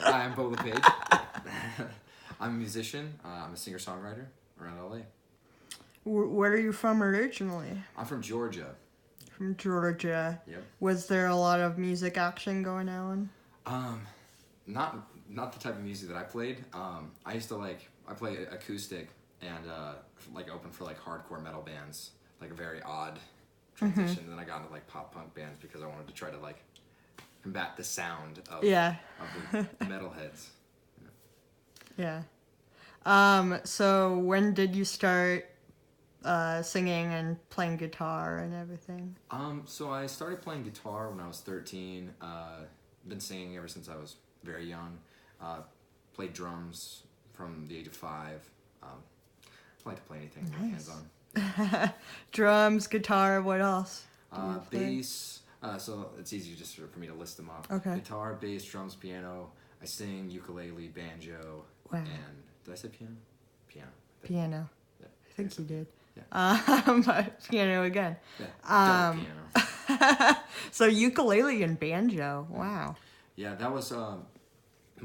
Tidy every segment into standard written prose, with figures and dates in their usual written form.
Hi, I'm Beau LePaige. I'm a musician. I'm a singer-songwriter around LA. Where are you from originally? I'm from Georgia. From Georgia. Yep. Was there a lot of music action going on? Not the type of music that I played. I used to I play acoustic and open for hardcore metal bands. Like a very odd transition. And then I got into pop punk bands because I wanted to try to combat the sound of the metalheads. Yeah. So when did you start singing and playing guitar and everything? So I started playing guitar when I was 13. Been singing ever since I was very young. Played drums from the age of 5. I like to play anything with my hands on. Drums, guitar, what else? Bass. So it's easy just for me to list them off. Okay. Guitar, bass, drums, piano. I sing ukulele, banjo, and did I say piano? Piano. Yeah. I think you did. Yeah. Piano again. Yeah. Piano. So ukulele and banjo. Wow. Yeah, that was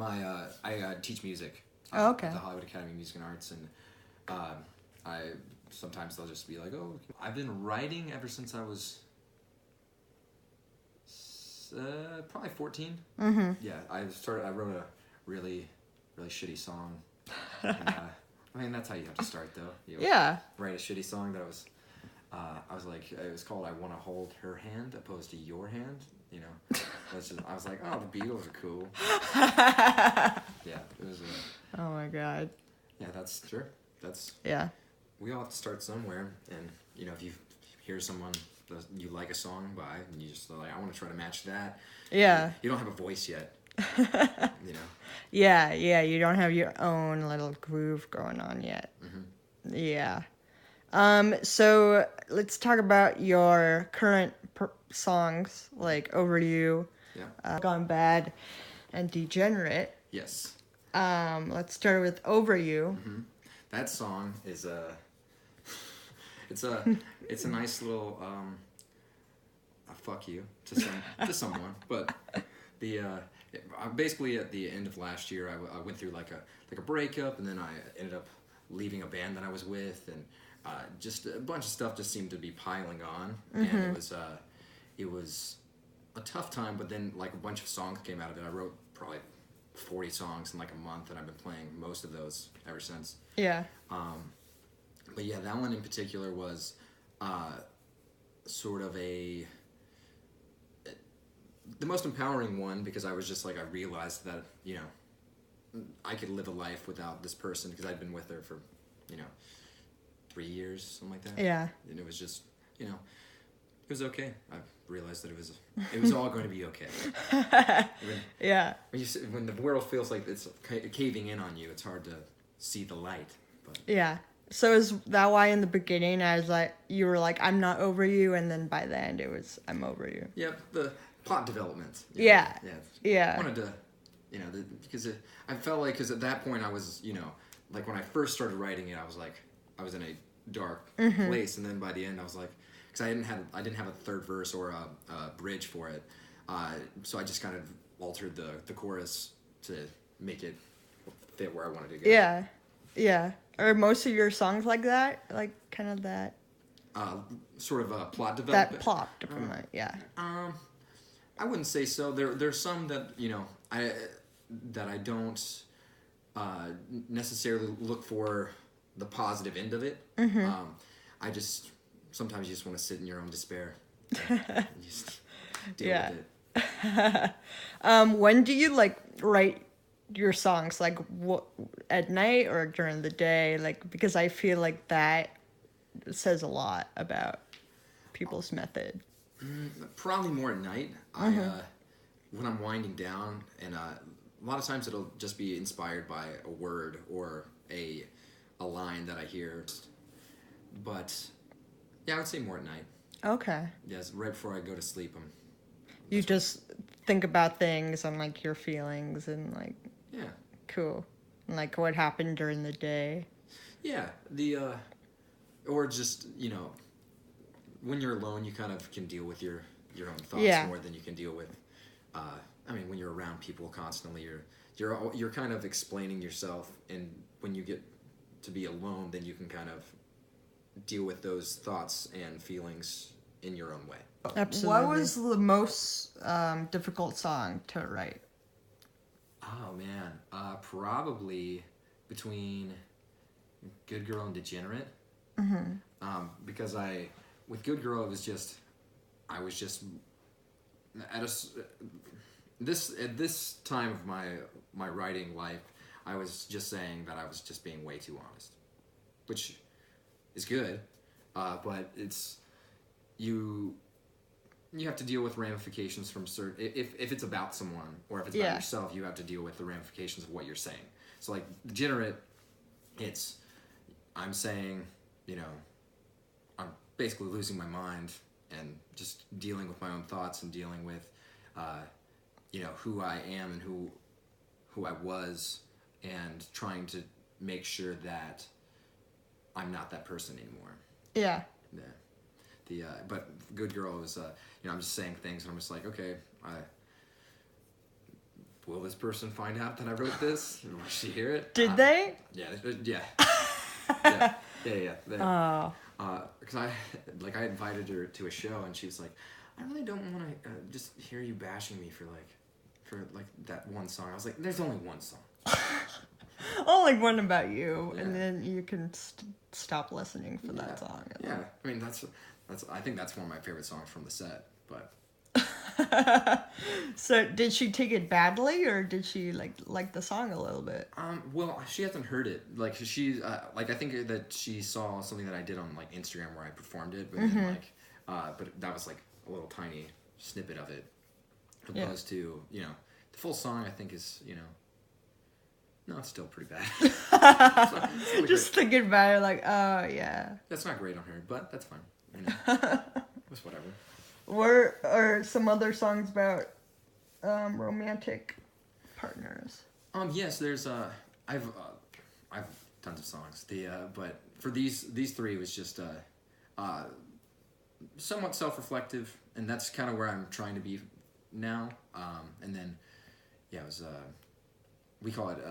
I teach music. Okay. At the Hollywood Academy of Music and Arts, and I sometimes they'll just be like, "Oh, I've been writing ever since I was probably 14." Mm-hmm. Yeah, I wrote a really shitty song. And, I mean, that's how you have to start, though. You write a shitty song that was. I was like, it was called "I Want to Hold Her Hand" opposed to "Your Hand." You know, I was like, oh, the Beatles are cool. Yeah, it was. Oh my God. Yeah, that's true. Yeah. We all have to start somewhere, and if you hear someone that you like a song by, and you just like, I want to try to match that. Yeah. You don't have a voice yet. Yeah, you don't have your own little groove going on yet. Mm-hmm. Yeah. So let's talk about your current songs, like Over You, Gone Bad, and Degenerate. Yes. Let's start with Over You. Mm-hmm. That song is it's a nice little a fuck you to someone, but basically at the end of last year I went through like a breakup, and then I ended up leaving a band that I was with, and just a bunch of stuff just seemed to be piling on, and it was a tough time. But then a bunch of songs came out of it. I wrote probably 40 songs in a month, and I've been playing most of those ever since. Yeah. But yeah, that one in particular was sort of the most empowering one, because I was just I realized that I could live a life without this person, because I'd been with her for 3 years, something like that. Yeah. And it was just it was okay. I realized that it was all going to be okay. When the world feels like it's caving in on you, it's hard to see the light. But yeah. So is that why in the beginning you were like, I'm not over you, and then by the end it was, I'm over you? Yep, the plot development. Yeah. I wanted to, because I felt like, because at that point I was, when I first started writing it, I was in a dark place, and then by the end I was like, because I didn't have a third verse or a bridge for it, so I just kind of altered the chorus to make it fit where I wanted to go. Yeah. Are most of your songs like that? Like kind of that? Sort of a plot development. That plot development, yeah. I wouldn't say so. There's some that I don't necessarily look for the positive end of it. I just sometimes you just want to sit in your own despair and just deal with it. When do you write your songs? What, at night or during the day? Because I feel like that says a lot about people's method. Probably more at night. When I'm winding down, and a lot of times it'll just be inspired by a word or a line that I hear. But yeah, I would say more at night. Okay. Yes, right before I go to sleep. You just think about things and your feelings and yeah. Cool. And what happened during the day. Yeah, or just when you're alone, you kind of can deal with your own thoughts more than you can deal with I mean, when you're around people constantly, you're kind of explaining yourself, and when you get to be alone, then you can kind of deal with those thoughts and feelings in your own way. Absolutely. What was the most difficult song to write? Oh man, probably between Good Girl and Degenerate. Because with Good Girl, I was just at this time of my writing life, I was just saying that I was just being way too honest, which is good, but it's you have to deal with ramifications from certain. If it's about someone or if it's about yourself, you have to deal with the ramifications of what you're saying. So like Degenerate, I'm saying, I'm basically losing my mind and just dealing with my own thoughts and dealing with, who I am and who I was, and trying to make sure that I'm not that person anymore. Yeah. Yeah. But Good Girl is, I'm just saying things and I'm just like, okay, will this person find out that I wrote this? Will she hear it? Did they? Yeah. Yeah. Because I invited her to a show and she's like, I really don't want to just hear you bashing me for that one song. I was like, there's only one song. Only one about you, and then you can stop listening for that song. Yeah, I mean I think that's one of my favorite songs from the set. But so did she take it badly, or did she like the song a little bit? Well, she hasn't heard it. Like she I think that she saw something that I did on Instagram where I performed it, but then but that was a little tiny snippet of it, opposed to the full song. I think is no, it's still pretty bad. It's not Just great. thinking about it, oh yeah. That's not great on her, but that's fine. It's whatever. What are some other songs about romantic partners? Yes, there's I've tons of songs. But for these three, it was just somewhat self-reflective, and that's kind of where I'm trying to be now. And then it was we call it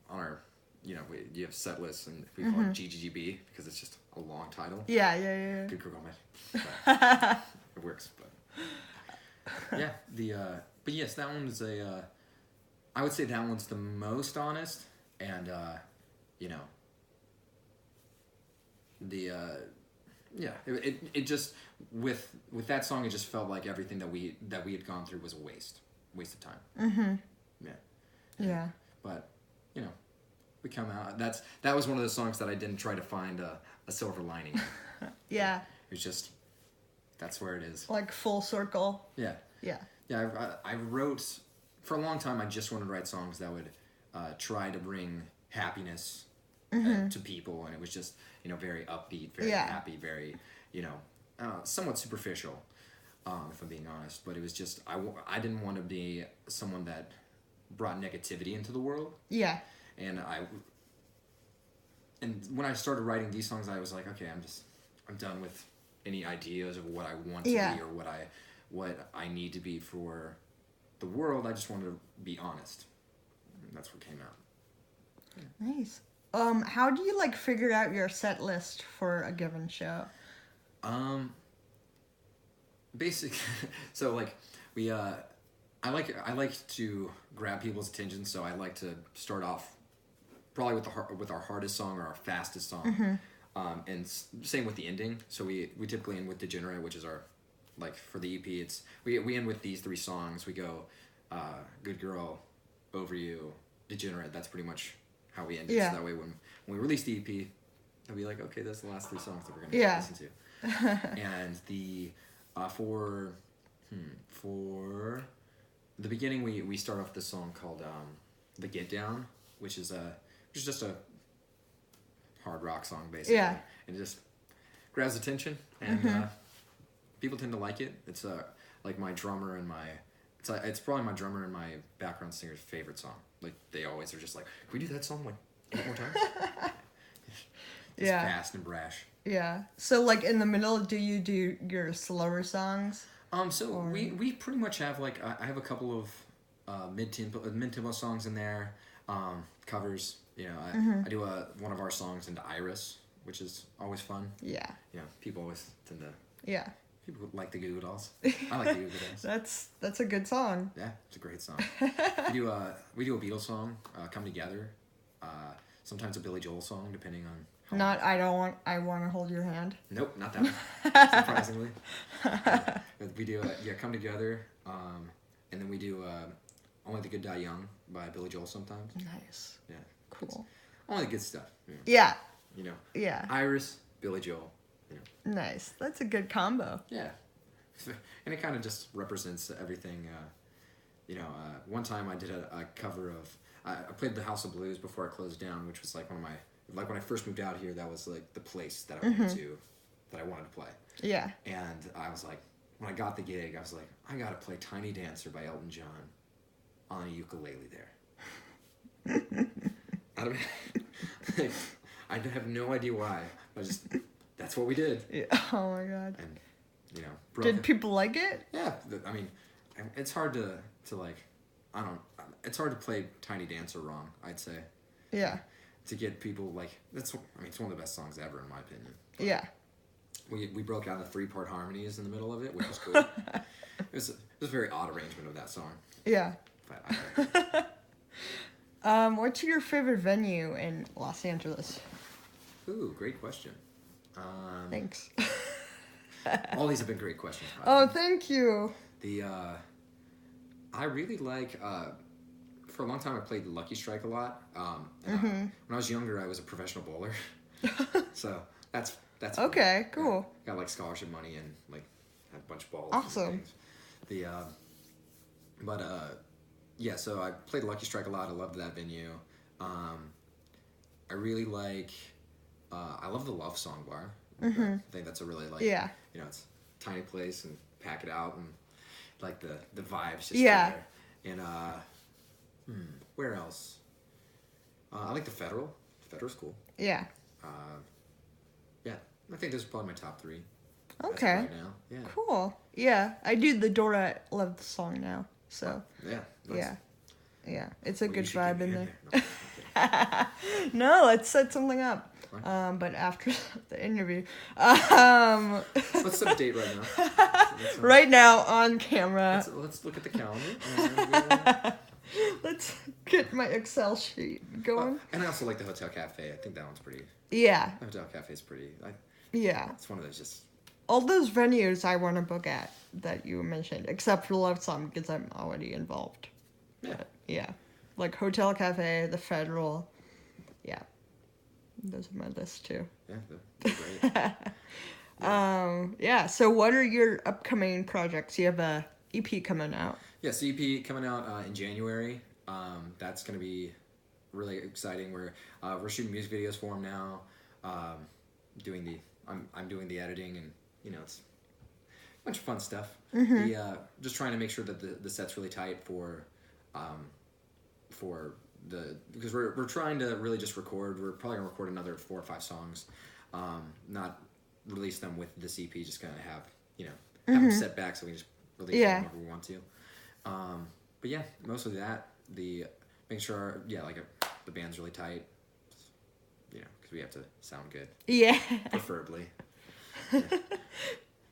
on our you have set lists, and we call it GGGB because it's just a long title. Yeah. Good Girl, man. It works, but yeah. But yes, that one's I would say that one's the most honest, and it just with that song, it just felt like everything that we had gone through was a waste of time. Yeah. But we come out. That was one of the songs that I didn't try to find a silver lining in. Yeah. It was just that's where it is. Like full circle. Yeah. Yeah. Yeah. I wrote for a long time. I just wanted to write songs that would try to bring happiness to people, and it was just very upbeat, very happy, very somewhat superficial, if I'm being honest. But it was just I didn't want to be someone that brought negativity into the world. Yeah. And when I started writing these songs, I was like, okay, I'm done with any ideas of what I want to be or what I need to be for the world. I just wanted to be honest. And that's what came out. Yeah. Nice. How do you figure out your set list for a given show? Basic. So we I like to grab people's attention, so I like to start off probably with our hardest song or our fastest song, and same with the ending. So we typically end with Degenerate, which is our for the EP. It's we end with these three songs. We go Good Girl, Over You, Degenerate. That's pretty much how we end it. So that way when we release the EP, I'll be like, okay, that's the last three songs that we're gonna listen to. And the for the beginning, we start off this song called "The Get Down," which is just a hard rock song basically. Yeah. And it just grabs attention, and people tend to like it. It's my drummer and it's probably my drummer and my background singer's favorite song. They always are just like, can we do that song 8 more times? It's fast and brash. Yeah. So in the middle, do you do your slower songs? So we pretty much have I have a couple of mid-tempo songs in there, covers. You know, I do one of our songs into Iris, which is always fun. Yeah. You know, people always tend to. Yeah. People like the Goo Goo Dolls. I like the Goo Goo Dolls. That's a good song. Yeah, it's a great song. We do a Beatles song, "Come Together." Sometimes a Billy Joel song, depending on. Not I want to hold your hand. Nope, not that one. Surprisingly, we do "Come Together," and then we do "Only the Good Die Young" by Billy Joel sometimes. Nice. Yeah. Cool. Only the good stuff. Yeah. You know. Yeah. Iris, Billy Joel. You know. Nice. That's a good combo. Yeah. And it kind of just represents everything. One time I did a cover of. I played the House of Blues before I closed down, which was like one of my. Like when I first moved out here, that was like the place that I wanted to play. Yeah. And I was like, when I got the gig, I was like, I gotta play "Tiny Dancer" by Elton John on a ukulele there. I have no idea why. That's what we did. Yeah. Oh my god. And did people like it? Yeah. I mean, it's hard to like. It's hard to play "Tiny Dancer" wrong, I'd say. Yeah. To get people like it's one of the best songs ever in my opinion. But yeah. We broke out the 3-part harmonies in the middle of it, which was cool. it was a very odd arrangement of that song. Yeah. But what's your favorite venue in Los Angeles? Ooh, great question. Thanks. All these have been great questions. Oh, thank you. I really like. For a long time, I played Lucky Strike a lot. When I was younger, I was a professional bowler. So that's okay. Fun. Cool. Yeah, got like scholarship money and like had a bunch of balls. Awesome. So I played Lucky Strike a lot. I loved that venue. I really like. I love the Love Song Bar. I think that's a really it's a tiny place and pack it out and like the vibes just there. And where else? I like the Federal. Federal's cool. Yeah. I think those are probably my top 3. Okay. Right now. Yeah. Cool. Yeah, I do the Dora Love the song now. So. Yeah. Nice. Yeah. It's a good vibe in there. No, no, let's set something up. But after the interview. Let's set a date right now. Right now on camera. Let's look at the calendar. Let's get my Excel sheet going. And I also like the Hotel Cafe. I think that one's pretty. Yeah. The Hotel Cafe is pretty. Yeah. It's one of those just. All those venues I want to book at that you mentioned, except for Love Song because I'm already involved. Yeah. But, yeah. Like Hotel Cafe, the Federal. Yeah. Those are my list too. Yeah, they're great. Yeah. So what are your upcoming projects? You have a EP coming out. Yes, EP coming out in January. That's going to be really exciting. We're shooting music videos for them now. I'm doing the editing and it's a bunch of fun stuff. Just trying to make sure that the set's really tight because we're trying to really just record. We're probably gonna record another 4 or 5 songs. Not release them with this EP. Just gonna have have them set back so we can just release them whenever we want to. But yeah, mostly that. Making sure the band's really tight. Because we have to sound good. Yeah. Preferably.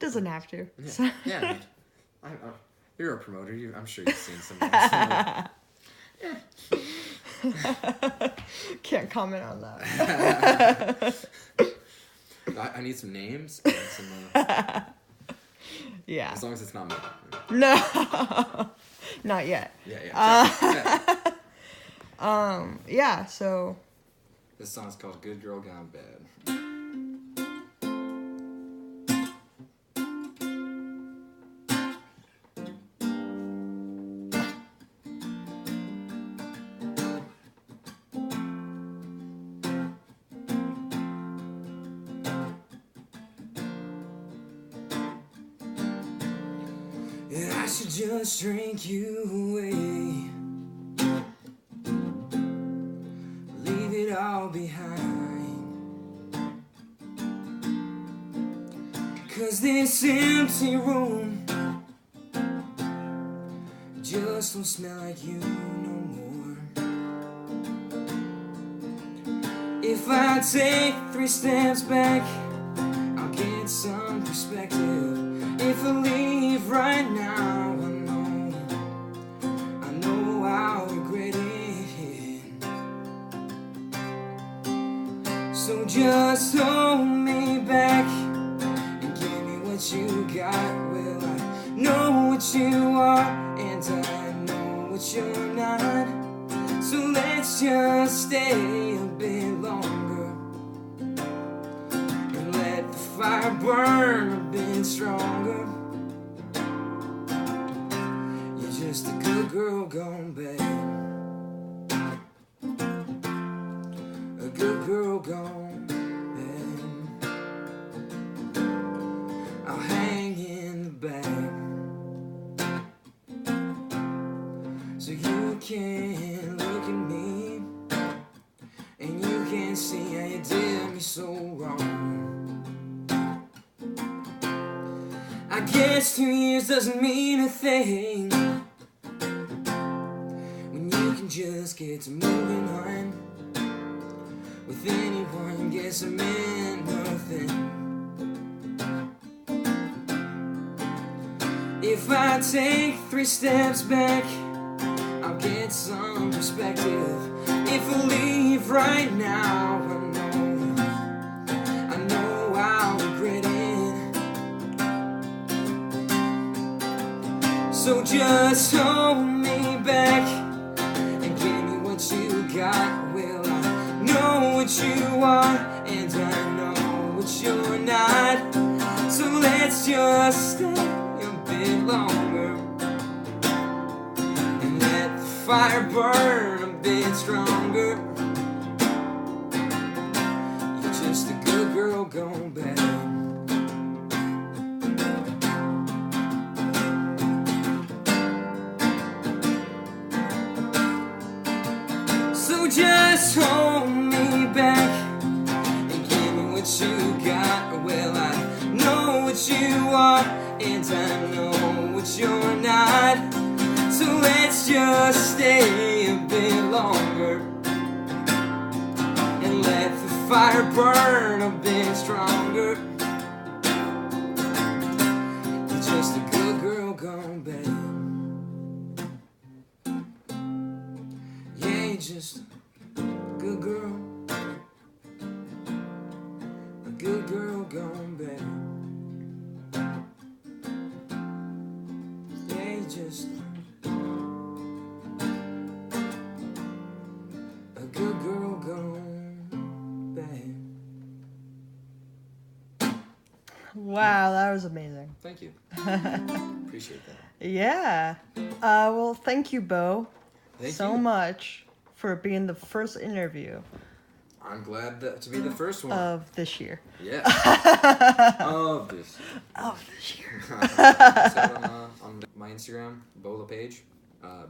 Doesn't have to. Yeah. So. Yeah. You're a promoter. I'm sure you've seen some. Can't comment on that. I need some names and some. Yeah. As long as it's not me. No. Not yet. Yeah. Yeah. So. This song's called "Good Girl Gone Bad." I should just drink you away, leave it all behind, 'cause this empty room just just don't smell like you no more. If I take 3 steps back, I'll get some perspective. If I leave right now, I know I'll regret it. So just hold me back and give me what you got. Well, I know what you are and I know what you're not. So let's just stay a bit longer and let the fire burn a bit stronger. You're just a good girl gone bad, a good girl gone bad. I'll hang in the back so you can look at me and you can see how you did me so wrong. I guess 2 years doesn't mean a thing when you can just get to moving on with anyone. Guess I meant nothing. If I take 3 steps back, I'll get some perspective. If I leave right now, I know I'll regret it. So just hold me back and give me what you got. Well, I know what you are and I know what you're not. So let's just stay a bit longer and let the fire burn a bit stronger. You're just a good girl gone bad. So just hold me back and give me what you got. Well, I know what you are and I know what you're not. So let's just stay a bit longer and let the fire burn a bit stronger. You're just a good girl gone bad. Yeah, you're just a good girl, a good girl gone bad. Yeah, you're just a good girl gone bad. Wow, that was amazing. Thank you. Appreciate that. Yeah. Well, thank you, Beau, Thank so you. much for being the first interview I'm glad to be the first one. of this year. Yeah. Of this. Of this year. On my Instagram, Beau LePaige,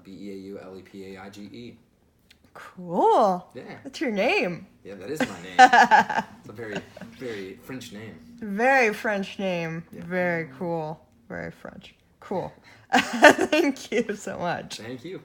BeauLePaige. Cool. Yeah. That's your name. Yeah, that is my name. It's a very, very French name. Very French name. Yeah. Very cool. Very French. Cool. Thank you so much. Thank you.